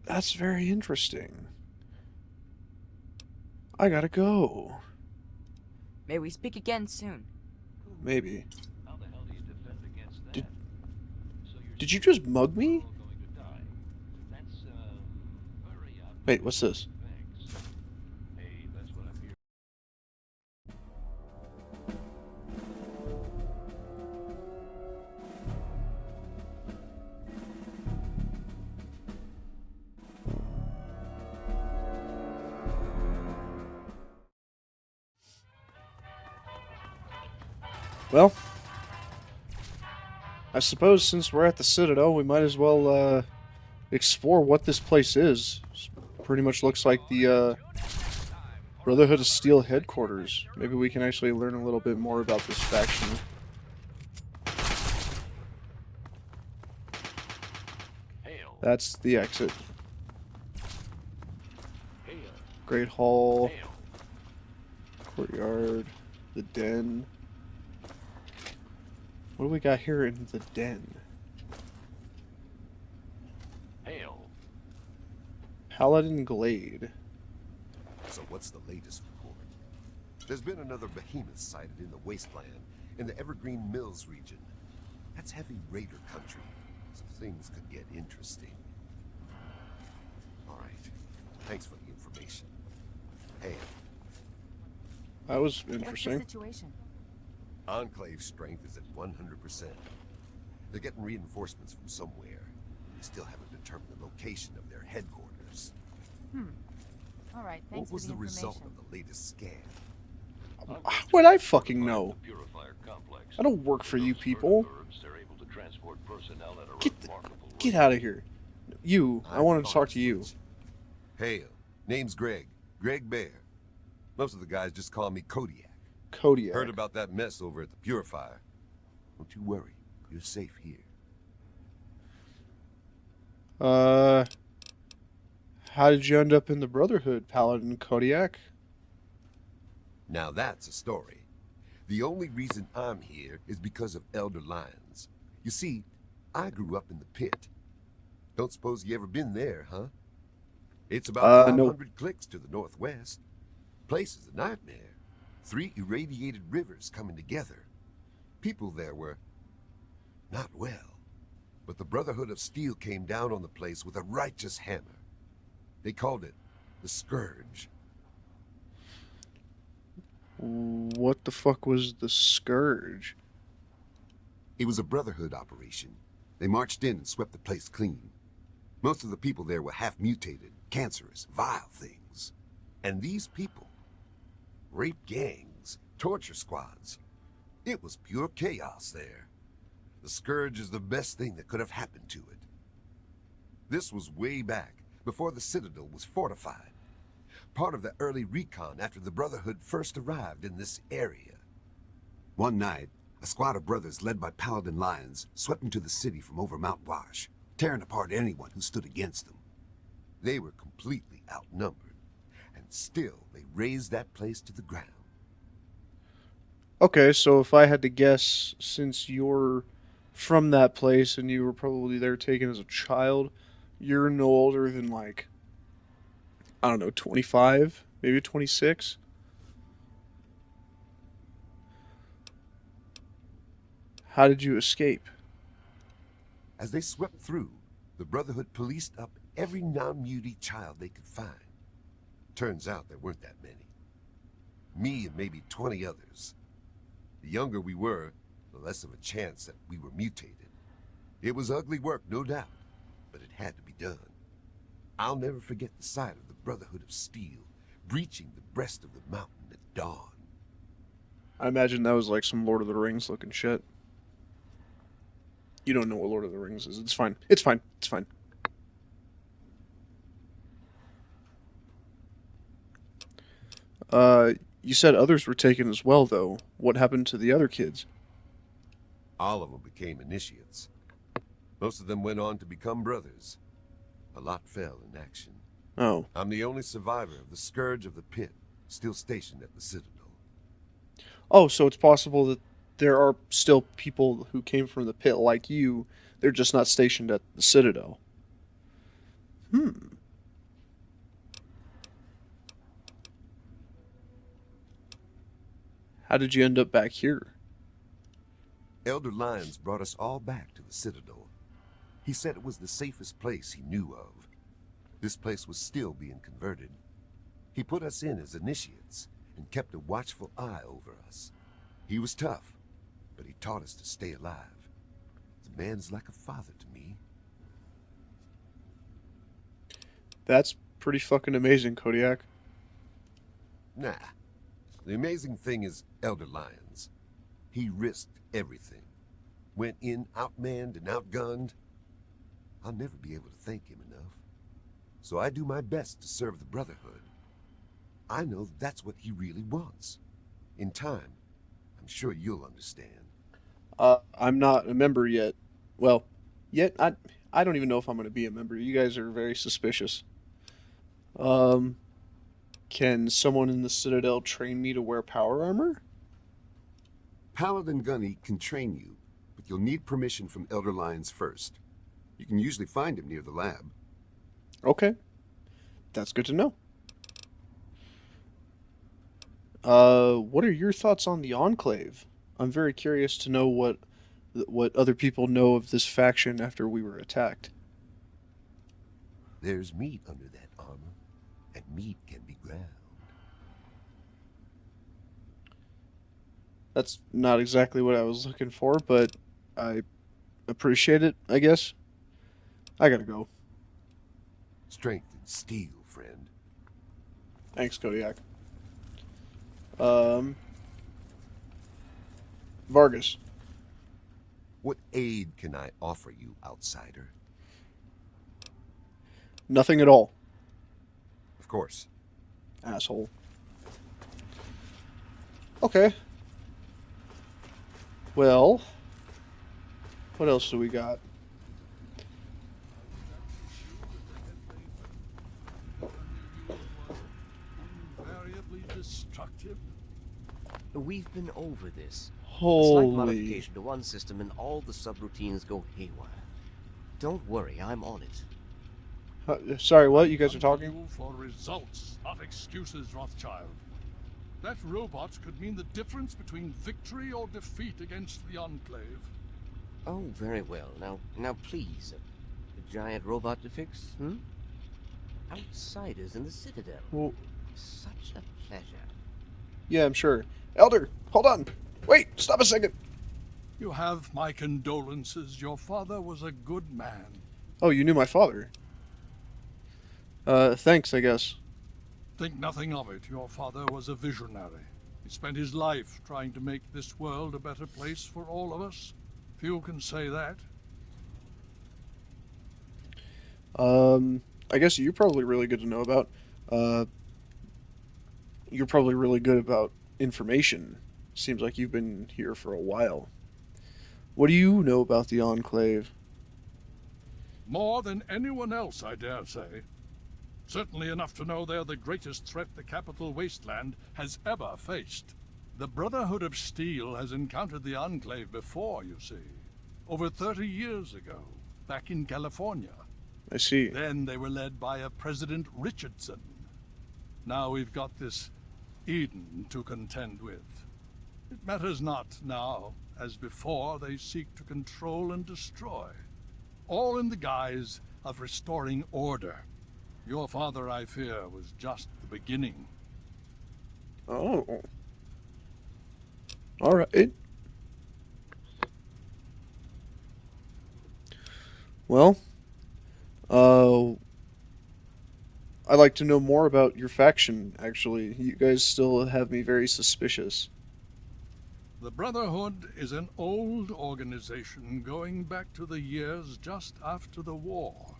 That's very interesting. I gotta go. May we speak again soon. Maybe. How the hell do you defend against that? Did So you're did you saying just that mug we're me? all going to die? That's very Wait, what's this? thanks. Hey, that's what I'm here. Well, I suppose since we're at the Citadel, we might as well explore what this place is. Pretty much looks like the Brotherhood of Steel headquarters. Maybe we can actually learn a little bit more about this faction. Hail, That's the exit. hail, Great Hall, hail. courtyard, the den. What do we got here in the den? Hail. Paladin Glade. So what's the latest report? There's been another behemoth sighted in the Wasteland, in the Evergreen Mills region. That's heavy raider country, so things could get interesting. All right, thanks for the information. Hey, That was What's the interesting. situation? Enclave strength is at 100%. They're getting reinforcements from somewhere. They still haven't determined the location of their headquarters. All right, thanks What was for the the result information. of the latest scan? How would I fucking know? The purifier complex. I don't work for you Those people. vertibirds, they're able to transport personnel at a Get the- remarkable Get rate. out of here. You, I wanted to thought talk as to you. much. Hail. Name's Greg. Greg Bear. Most of the guys just call me Kodiak. Kodiak. Heard about that mess over at the Purifier. Don't you worry. You're safe here. How did you end up in the Brotherhood, Paladin Kodiak? Now that's a story. The only reason I'm here is because of Elder Lyons. You see, I grew up in the pit. Don't suppose you ever been there, huh? It's about No. 500 clicks to the northwest. Place is a nightmare. 3 irradiated rivers coming together. People there were not well. But the Brotherhood of Steel came down on the place with a righteous hammer. They called it the Scourge. What the fuck was the Scourge? It was a Brotherhood operation. They marched in and swept the place clean. Most of the people there were half-mutated, cancerous, vile things. And these people, rape gangs, torture squads. It was pure chaos there. The Scourge is the best thing that could have happened to it. This was way back, before the Citadel was fortified. Part of the early recon after the Brotherhood first arrived in this area. One night, a squad of brothers led by Paladin Lyons swept into the city from over Mount Wash, tearing apart anyone who stood against them. They were completely outnumbered, and still they razed that place to the ground. Okay, so if I had to guess, since you're from that place and you were probably there taken as a child, you're no older than like, I don't know, 25, maybe 26. How did you escape? As they swept through, the Brotherhood policed up every non-mutie child they could find. Turns out there weren't that many. Me and maybe 20 others. The younger we were, the less of a chance that we were mutated. It was ugly work, no doubt, but it had to be done. I'll never forget the sight of the Brotherhood of Steel breaching the breast of the mountain at dawn. I imagine that was like some Lord of the Rings looking shit. You don't know what Lord of the Rings is. It's fine. It's fine. It's fine. You said others were taken as well, though. What happened to the other kids? All of them became initiates. Most of them went on to become brothers. A lot fell in action. Oh. I'm the only survivor of the Scourge of the Pit, still stationed at the Citadel. Oh, so it's possible that there are still people who came from the pit like you. They're just not stationed at the Citadel. How did you end up back here? Elder Lyons brought us all back to the Citadel. He said it was the safest place he knew of. This place was still being converted. He put us in as initiates and kept a watchful eye over us. He was tough, but he taught us to stay alive. The man's like a father to me. That's pretty fucking amazing, Kodiak. Nah. The amazing thing is Elder Lyons. He risked everything. Went in outmanned and outgunned. I'll never be able to thank him enough. So I do my best to serve the Brotherhood. I know that's what he really wants. In time, I'm sure you'll understand. I'm not a member yet. Well, yet I don't even know if I'm going to be a member. You guys are very suspicious. Can someone in the Citadel train me to wear power armor? Paladin Gunny can train you, but you'll need permission from Elder Lyons first. You can usually find him near the lab. Okay. That's good to know. What are your thoughts on the Enclave? I'm very curious to know what other people know of this faction after we were attacked. There's meat under that armor, and meat can be ground. That's not exactly what I was looking for, but I appreciate it, I guess. I gotta go. Strength and steel, friend. Thanks, Kodiak. Vargas. What aid can I offer you, outsider? Nothing at all, Of course. asshole. Okay. Well, what else do we got? Invariably destructive. We've been over this. A slight Holy. modification to one system and all the subroutines go haywire. Don't worry, I'm on it. Sorry, what? You guys are Come to talking? you for results, not excuses, Rothschild. That robot could mean the difference between victory or defeat against the Enclave. Oh, very well. Now please. A giant robot to fix, Outsiders in the Citadel. Well, Such a pleasure. yeah, I'm sure. Elder, hold on. Wait, stop a second. You have my condolences. Your father was a good man. Oh, you knew my father. Thanks, I guess. Think nothing of it. Your father was a visionary. He spent his life trying to make this world a better place for all of us. Few can say that. I guess you're probably really good to know about. You're probably really good about information. Seems like you've been here for a while. What do you know about the Enclave? More than anyone else, I dare say. Certainly enough to know they're the greatest threat the capital Wasteland has ever faced. The Brotherhood of Steel has encountered the Enclave before, you see. Over 30 years ago, back in California. I see. Then they were led by a President Richardson. Now we've got this Eden to contend with. It matters not now. As before, they seek to control and destroy. All in the guise of restoring order. Your father, I fear, was just the beginning. Oh. Alright. Well, I'd like to know more about your faction, actually. You guys still have me very suspicious. The Brotherhood is an old organization going back to the years just after the war.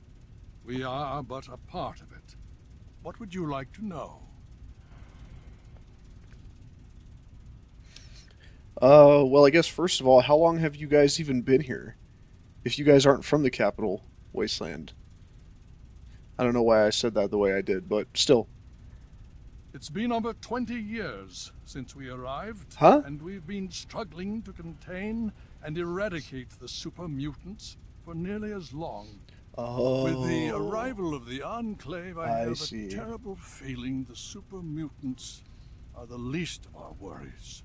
We are but a part of it. What would you like to know? Well, I guess first of all, how long have you guys even been here? If you guys aren't from the capital, Wasteland. I don't know why I said that the way I did, but still. It's been over 20 years since we arrived, Huh? and we've been struggling to contain and eradicate the super mutants for nearly as long. Oh. With the arrival of the Enclave, I have see. a terrible feeling the super mutants are the least of our worries.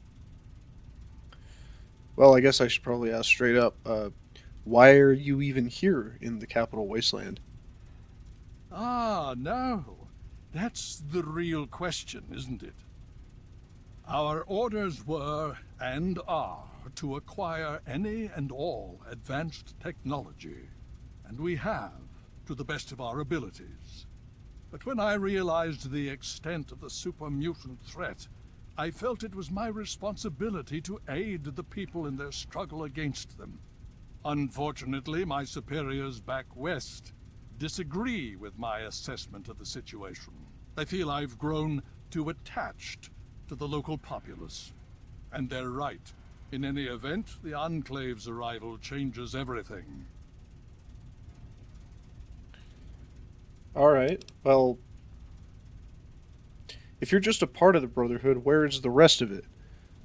Well, I guess I should probably ask straight up, why are you even here in the capital Wasteland? Ah, no. That's the real question, isn't it? Our orders were, and are, to acquire any and all advanced technology. And we have, to the best of our abilities. But when I realized the extent of the super mutant threat, I felt it was my responsibility to aid the people in their struggle against them. Unfortunately, my superiors back west disagree with my assessment of the situation. They feel I've grown too attached to the local populace. And they're right. In any event, the Enclave's arrival changes everything. Alright, well, if you're just a part of the Brotherhood, where is the rest of it?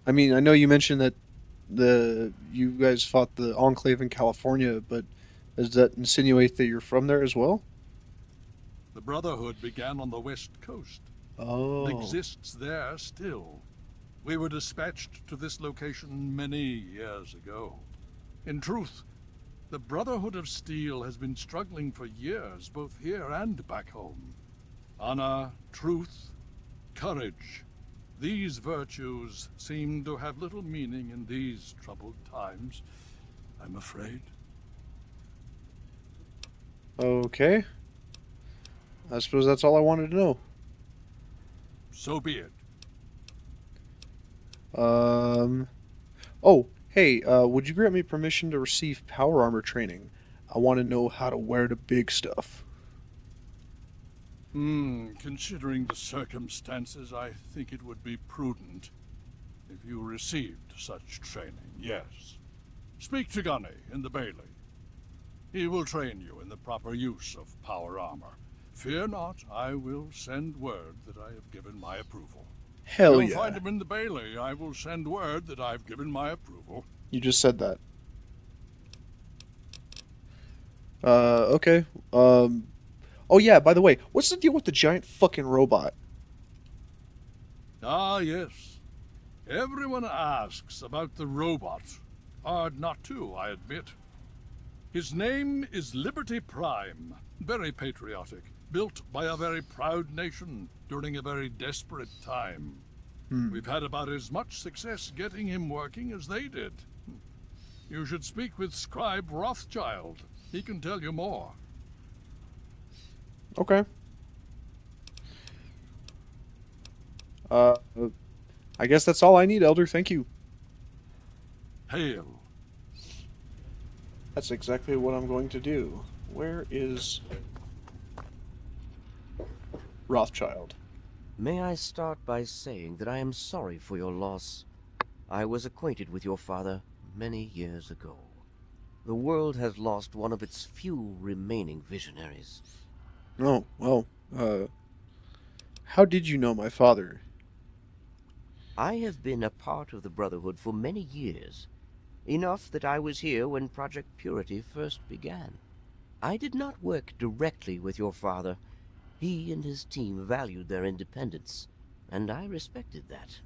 I mean, I know you mentioned that you guys fought the Enclave in California, but does that insinuate that you're from there as well? The Brotherhood began on the West Coast. Oh. It exists there still. We were dispatched to this location many years ago. In truth, the Brotherhood of Steel has been struggling for years, both here and back home. Honor, truth, courage. These virtues seem to have little meaning in these troubled times, I'm afraid. Okay. I suppose that's all I wanted to know. So be it. Oh, hey, would you grant me permission to receive power armor training? I want to know how to wear the big stuff. Considering the circumstances, I think it would be prudent if you received such training, yes. Speak to Gunny in the Bailey. He will train you in the proper use of power armor. Fear not, I will send word that I have given my approval. Hell You'll yeah. find him in the Bailey. I will send word that I've given my approval. You just said that. Okay. Oh yeah, by the way, what's the deal with the giant fucking robot? Ah, yes. Everyone asks about the robot. Hard not to, I admit. His name is Liberty Prime. Very patriotic. Built by a very proud nation during a very desperate time. We've had about as much success getting him working as they did. You should speak with Scribe Rothschild. He can tell you more. Okay. I guess that's all I need, Elder. Thank you. Hail. That's exactly what I'm going to do. Where is Rothschild? May I start by saying that I am sorry for your loss. I was acquainted with your father many years ago. The world has lost one of its few remaining visionaries. Oh, well, how did you know my father? I have been a part of the Brotherhood for many years, enough that I was here when Project Purity first began. I did not work directly with your father. He and his team valued their independence, and I respected that.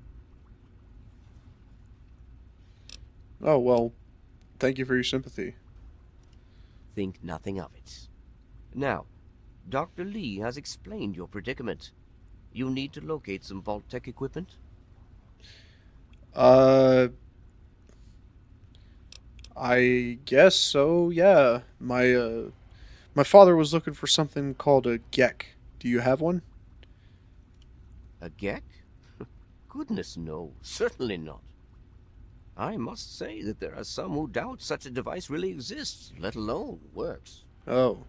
Oh, well, thank you for your sympathy. Think nothing of it. Now, Dr. Lee has explained your predicament. You need to locate some Vault Tech equipment? I guess so, yeah. My father was looking for something called a GEC. Do you have one? A GEC? Goodness no, certainly not. I must say that there are some who doubt such a device really exists, let alone works. Oh.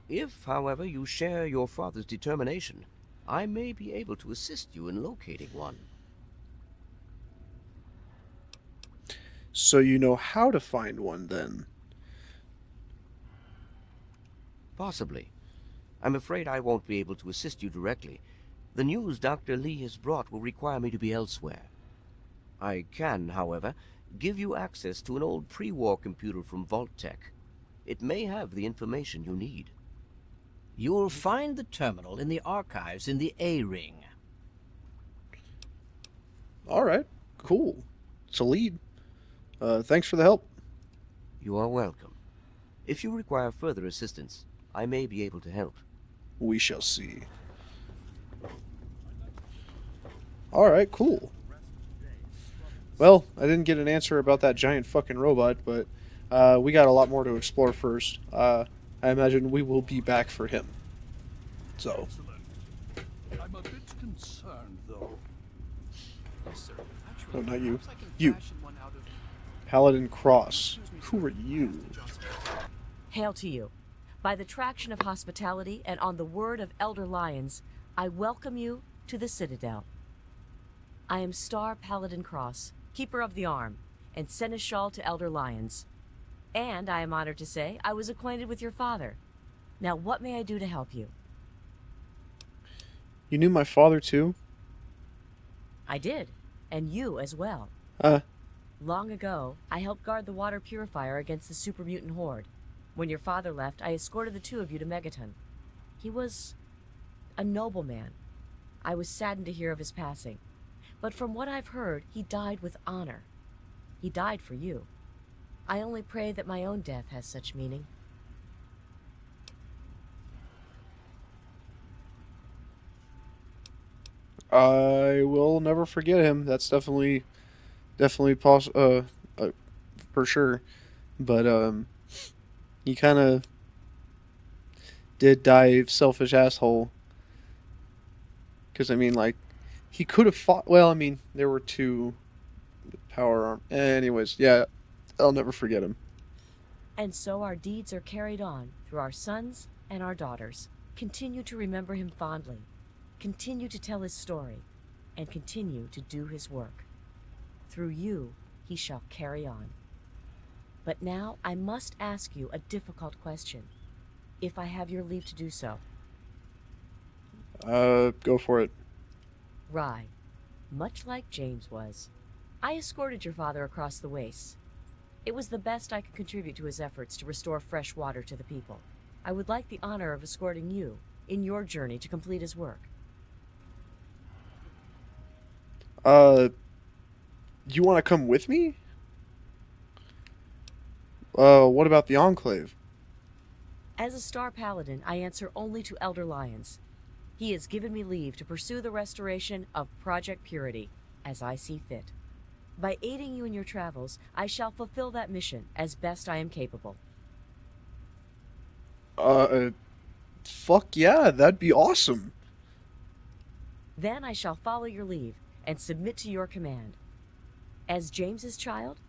If, however, you share your father's determination, I may be able to assist you in locating one. So you know how to find one, then? Possibly. I'm afraid I won't be able to assist you directly. The news Dr. Lee has brought will require me to be elsewhere. I can, however, give you access to an old pre-war computer from Vault Tech. It may have the information you need. You'll find the terminal in the archives in the A-Ring. Alright, cool. It's a lead. Thanks for the help. You are welcome. If you require further assistance, I may be able to help. We shall see. Alright, cool. Well, I didn't get an answer about that giant fucking robot, but we got a lot more to explore first. I imagine we will be back for him. So, Excellent. I'm a bit concerned, though. Yes, sir. no, not you. Looks like I can You. fashion one out of- Paladin Cross. Who are you? Hail to you. By the traction of hospitality and on the word of Elder Lions, I welcome you to the Citadel. I am Star Paladin Cross, Keeper of the Arm, and Seneschal to Elder Lions. And I am honored to say I was acquainted with your father. Now what may I do to help you? You knew my father too? I did, and you as well. Long ago, I helped guard the water purifier against the super mutant horde. When your father left, I escorted the two of you to Megaton. He was a noble man. I was saddened to hear of his passing. But from what I've heard, he died with honor. He died for you. I only pray that my own death has such meaning. I will never forget him. That's definitely for sure. But he kind of did die selfish asshole. Because I mean, like, he could have fought. Well, I mean, there were two power arm. Anyways, yeah, I'll never forget him. And so our deeds are carried on through our sons and our daughters. Continue to remember him fondly. Continue to tell his story. And continue to do his work. Through you, he shall carry on. But now I must ask you a difficult question, if I have your leave to do so. Go for it. Rye, much like James was, I escorted your father across the wastes. It was the best I could contribute to his efforts to restore fresh water to the people. I would like the honor of escorting you in your journey to complete his work. You want to come with me? What about the Enclave? As a Star Paladin, I answer only to Elder Lions. He has given me leave to pursue the restoration of Project Purity, as I see fit. By aiding you in your travels, I shall fulfill that mission as best I am capable. Fuck yeah, that'd be awesome. Then I shall follow your leave and submit to your command. As James's child,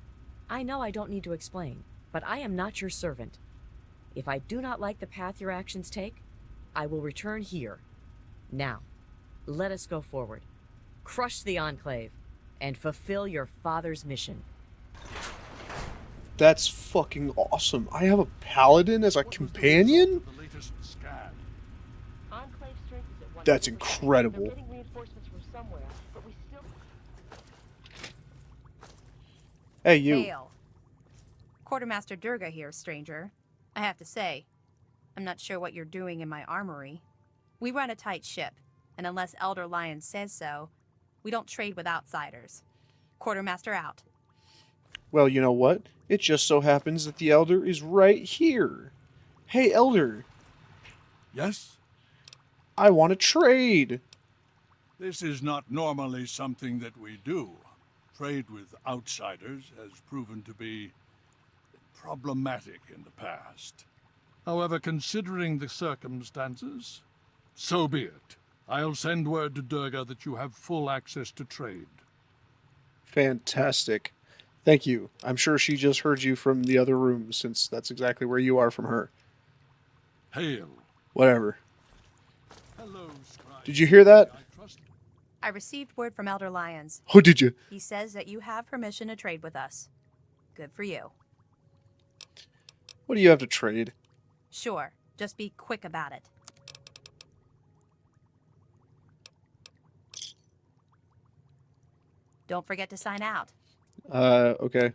I know I don't need to explain, but I am not your servant. If I do not like the path your actions take, I will return here. Now, let us go forward. Crush the Enclave and fulfill your father's mission. That's fucking awesome. I have a paladin as a companion? The latest scan. Enclave strength is at 100%. That's incredible. They're getting reinforcements from somewhere, but we still... Hey, you. Hail. Quartermaster Durga here, stranger. I have to say, I'm not sure what you're doing in my armory. We run a tight ship, and unless Elder Lion says so, we don't trade with outsiders. Quartermaster out. Well, you know what? It just so happens that the Elder is right here. Hey, Elder. Yes? I want to trade. This is not normally something that we do. Trade with outsiders has proven to be problematic in the past. However, considering the circumstances, so be it. I'll send word to Durga that you have full access to trade. Fantastic. Thank you. I'm sure she just heard you from the other room, since that's exactly where you are from her. Hail. Whatever. Hello, Scribe. Did you hear that? I trust I received word from Elder Lions. Oh, did you? He says that you have permission to trade with us. Good for you. What do you have to trade? Sure, just be quick about it. Don't forget to sign out. Okay.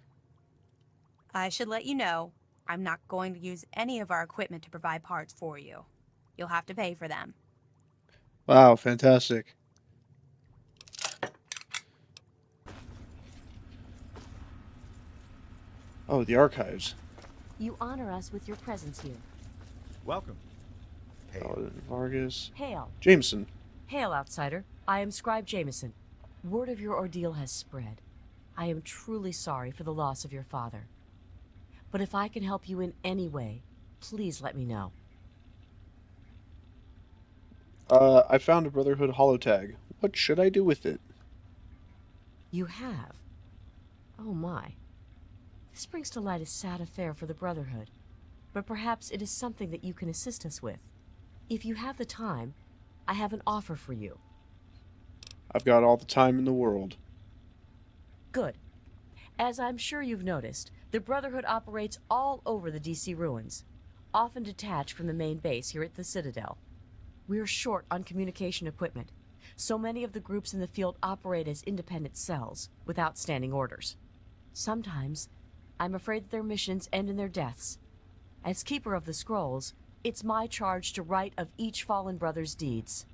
I should let you know, I'm not going to use any of our equipment to provide parts for you. You'll have to pay for them. Wow, fantastic. Oh, the archives. You honor us with your presence here. Welcome. Paladin Vargas. Hail. Jameson. Hail, outsider. I am Scribe Jameson. Word of your ordeal has spread. I am truly sorry for the loss of your father. But if I can help you in any way, please let me know. I found a Brotherhood holotag. What should I do with it? You have? Oh my. This brings to light a sad affair for the Brotherhood. But perhaps it is something that you can assist us with. If you have the time, I have an offer for you. I've got all the time in the world. Good. As I'm sure you've noticed, the Brotherhood operates all over the DC ruins, often detached from the main base here at the Citadel. We're short on communication equipment, so many of the groups in the field operate as independent cells, without standing orders. Sometimes, I'm afraid that their missions end in their deaths. As Keeper of the Scrolls, it's my charge to write of each fallen brother's deeds.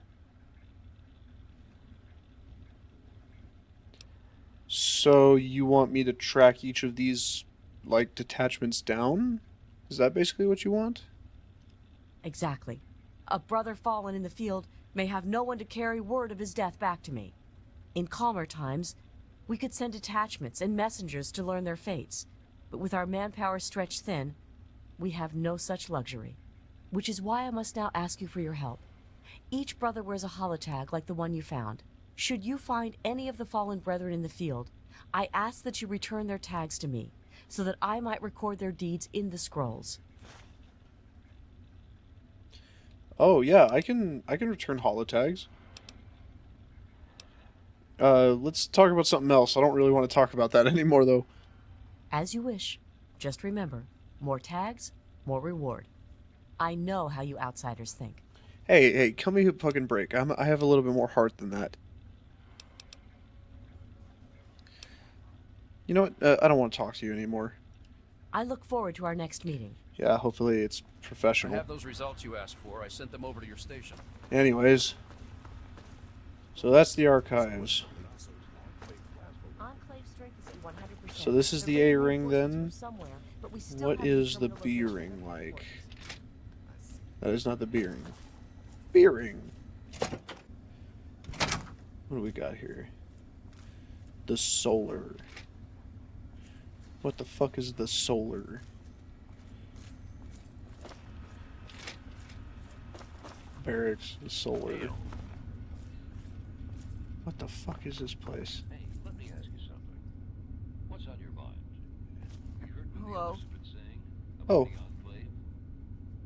So you want me to track each of these, like, detachments down? Is that basically what you want? Exactly. A brother fallen in the field may have no one to carry word of his death back to me. In calmer times, we could send detachments and messengers to learn their fates, but with our manpower stretched thin, we have no such luxury. Which is why I must now ask you for your help. Each brother wears a holotag like the one you found. Should you find any of the fallen brethren in the field, I ask that you return their tags to me, so that I might record their deeds in the scrolls. Oh yeah, I can return holotags. Let's talk about something else. I don't really want to talk about that anymore though. As you wish. Just remember, more tags, more reward. I know how you outsiders think. Hey, cut me a fucking break. I have a little bit more heart than that. You know what? I don't want to talk to you anymore. I look forward to our next meeting. Yeah, hopefully it's I professional. have those results you asked for. I sent them over to your station. Anyways. So that's the archives. Enclave strength is at 100%. So this is the There may be A ring reinforcements then. from somewhere, but we still What haven't is the determined B location. ring like? That is not the B ring. B ring. What do we got here? The solar. What the fuck is the solar? Barracks, the solar. What the fuck is this place? Hey, let me ask you something. What's on your mind? You heard what Hello. the others have been saying about Oh. the Enclave?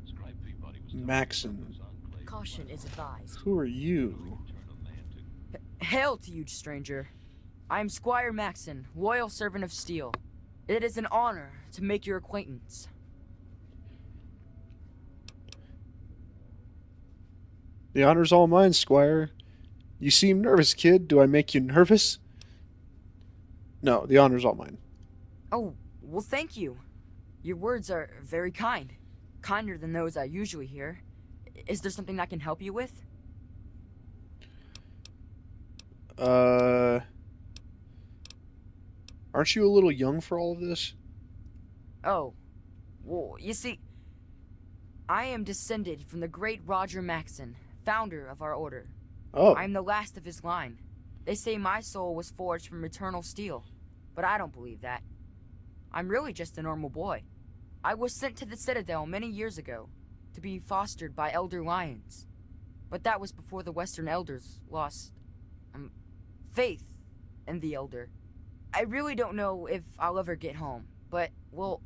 Scribe Peabody was telling me Maxon. about those Enclave Caution is advised. Who are you? Turn a man to Hail to you, stranger. I am Squire Maxon, loyal servant of Steel. It is an honor to make your acquaintance. The honor's all mine, Squire. You seem nervous, kid. Do I make you nervous? No, the honor's all mine. Oh, well, thank you. Your words are very kind. Kinder than those I usually hear. Is there something I can help you with? Aren't you a little young for all of this? Oh, well, you see, I am descended from the great Roger Maxon, founder of our order. Oh. I am the last of his line. They say my soul was forged from eternal steel, but I don't believe that. I'm really just a normal boy. I was sent to the Citadel many years ago, to be fostered by Elder Lions. But that was before the Western Elders lost, faith in the Elder. I really don't know if I'll ever get home, but, well,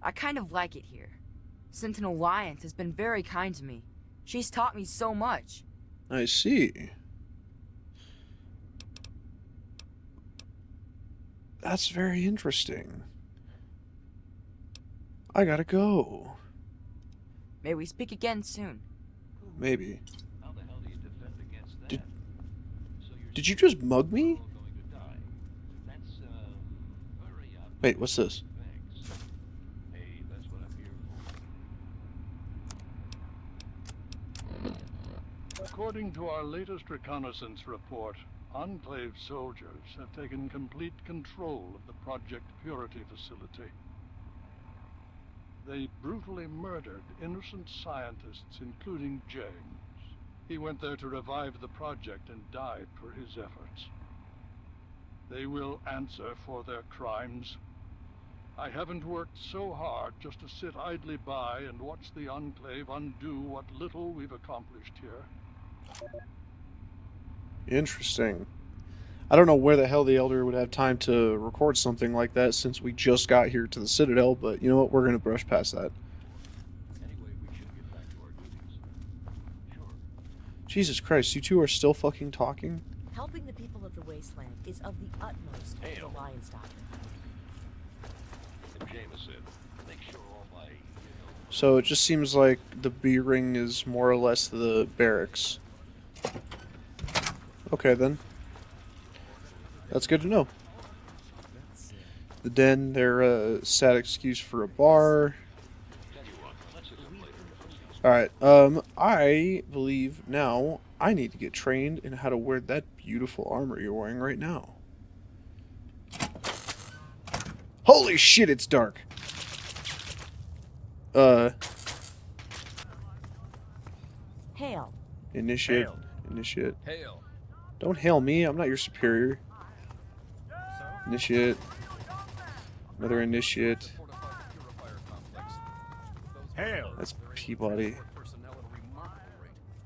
I kind of like it here. Sentinel Lions has been very kind to me. She's taught me so much. I see. That's very interesting. I gotta go. May we speak again soon. Maybe. how the hell do you defend against that? Did- So you're Did you just mug me? all going to die. That's very Wait, what's this? thanks. Hey, that's what I'm here for. According to our latest reconnaissance report, Enclave soldiers have taken complete control of the Project Purity facility. They brutally murdered innocent scientists, including James. He went there to revive the project and died for his efforts. They will answer for their crimes. I haven't worked so hard just to sit idly by and watch the Enclave undo what little we've accomplished here. Interesting. I don't know where the hell the Elder would have time to record something like that since we just got here to the Citadel, but you know what? We're going to brush past that. Anyway, we should get back to our duties. Sure. Jesus Christ, you two are still fucking talking? Helping the people of the Wasteland is of the utmost to the Alliance Doctrine. And Jameson, make sure all my, So it just seems like the B ring is more or less the barracks. Okay then. That's good to know. The den, they're a sad excuse for a bar. Alright, I believe now I need to get trained in how to wear that beautiful armor you're wearing right now. Holy shit, it's dark! Hail. Initiate. Initiate. Hail. Don't hail me, I'm not your superior. Initiate. Another initiate. Hail. That's Peabody.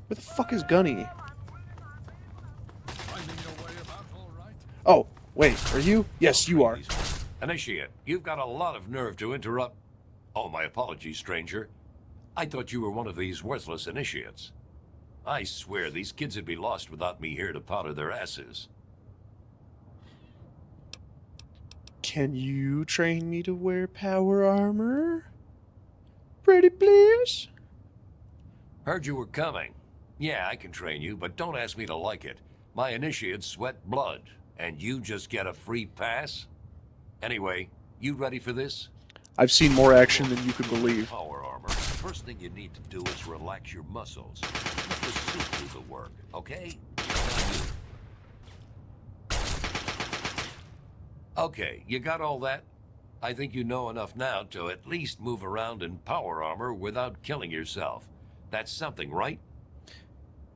Where the fuck is Gunny? Oh, wait, are you? Yes, you are. Initiate, you've got a lot of nerve to interrupt. Oh, my apologies, stranger. I thought you were one of these worthless initiates. I swear these kids would be lost without me here to powder their asses. Can you train me to wear power armor? Pretty please? Heard you were coming. Yeah, I can train you, but don't ask me to like it. My initiates sweat blood, and you just get a free pass? Anyway, you ready for this? I've seen more action than you could believe. Power armor. First thing you need to do is relax your muscles. Let the suit do the work, okay? Okay, you got all that? I think you know enough now to at least move around in power armor without killing yourself. That's something, right?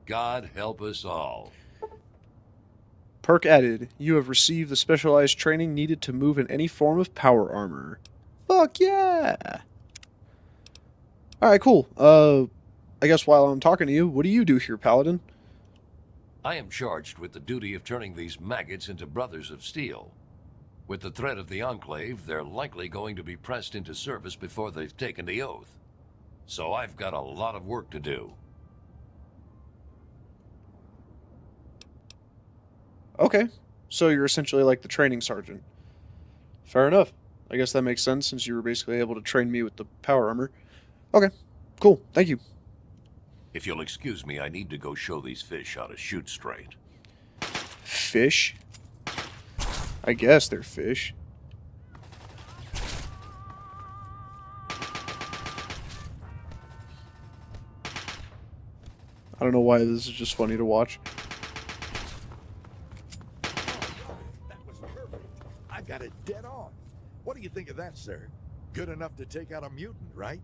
God help us all. Perk added, you have received the specialized training needed to move in any form of power armor. Fuck yeah! Alright, cool. I guess while I'm talking to you, what do you do here, Paladin? I am charged with the duty of turning these maggots into Brothers of Steel. With the threat of the Enclave, they're likely going to be pressed into service before they've taken the oath. So I've got a lot of work to do. Okay, so you're essentially like the training sergeant. Fair enough. I guess that makes sense since you were basically able to train me with the power armor. Okay, cool. Thank you. If you'll excuse me, I need to go show these fish how to shoot straight. Fish? I guess they're fish. I don't know why this is just funny to watch. That was perfect. I got it dead on. What do you think of that, sir? Good enough to take out a mutant, right?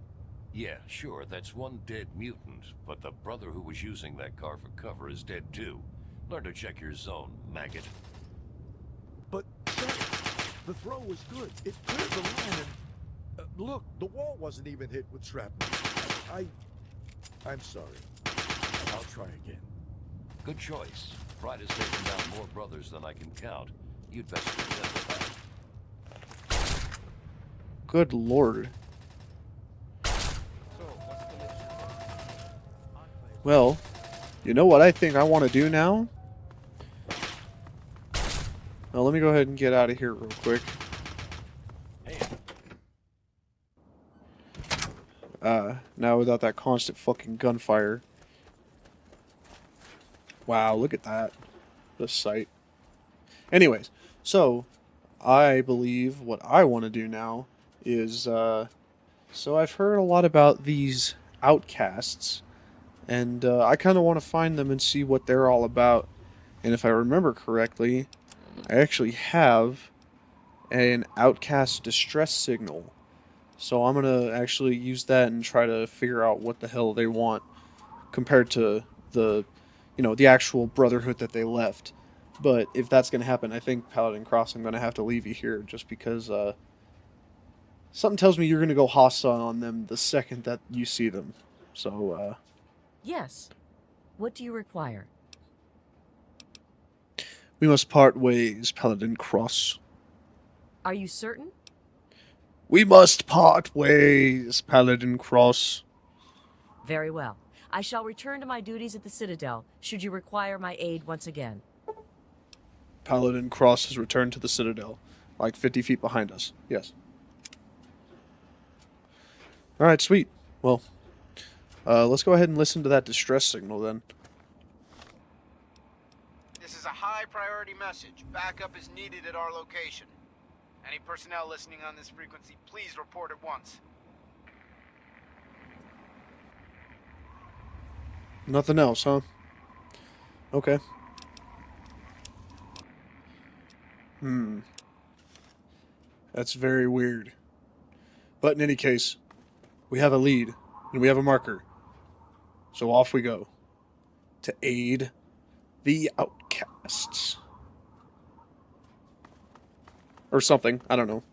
Yeah, sure, that's one dead mutant, but the brother who was using that car for cover is dead too. Learn to check your zone, maggot. But, sir, the throw was good. It cleared the line and... look, the wall wasn't even hit with shrapnel. I'm sorry. I'll try again. Good choice. Pride has taken down more brothers than I can count. You'd best remember that. Good lord. Well, you know what I think I want to do now? Now let me go ahead and get out of here real quick. Now without that constant fucking gunfire. Wow, look at that. The sight. Anyways, so I believe what I want to do now is, so I've heard a lot about these outcasts, and I kind of want to find them and see what they're all about. And if I remember correctly, I actually have an outcast distress signal. So I'm going to actually use that and try to figure out what the hell they want compared to the, the actual Brotherhood that they left. But if that's going to happen, I think Paladin Cross, I'm going to have to leave you here just because something tells me you're going to go hostile on them the second that you see them. So, Yes. What do you require? we must part ways, Paladin Cross. Are you certain? We must part ways, Paladin Cross. Very well. I shall return to my duties at the Citadel, should you require my aid once again. Paladin Cross has returned to the Citadel, like 50 feet behind us. Yes. Alright, sweet. Well, let's go ahead and listen to that distress signal then. This is a high priority message. Backup is needed at our location. Any personnel listening on this frequency, please report at once. Nothing else, huh? Okay. That's very weird. But in any case, we have a lead, and we have a marker. So off we go. To aid the outcasts. Or something, I don't know.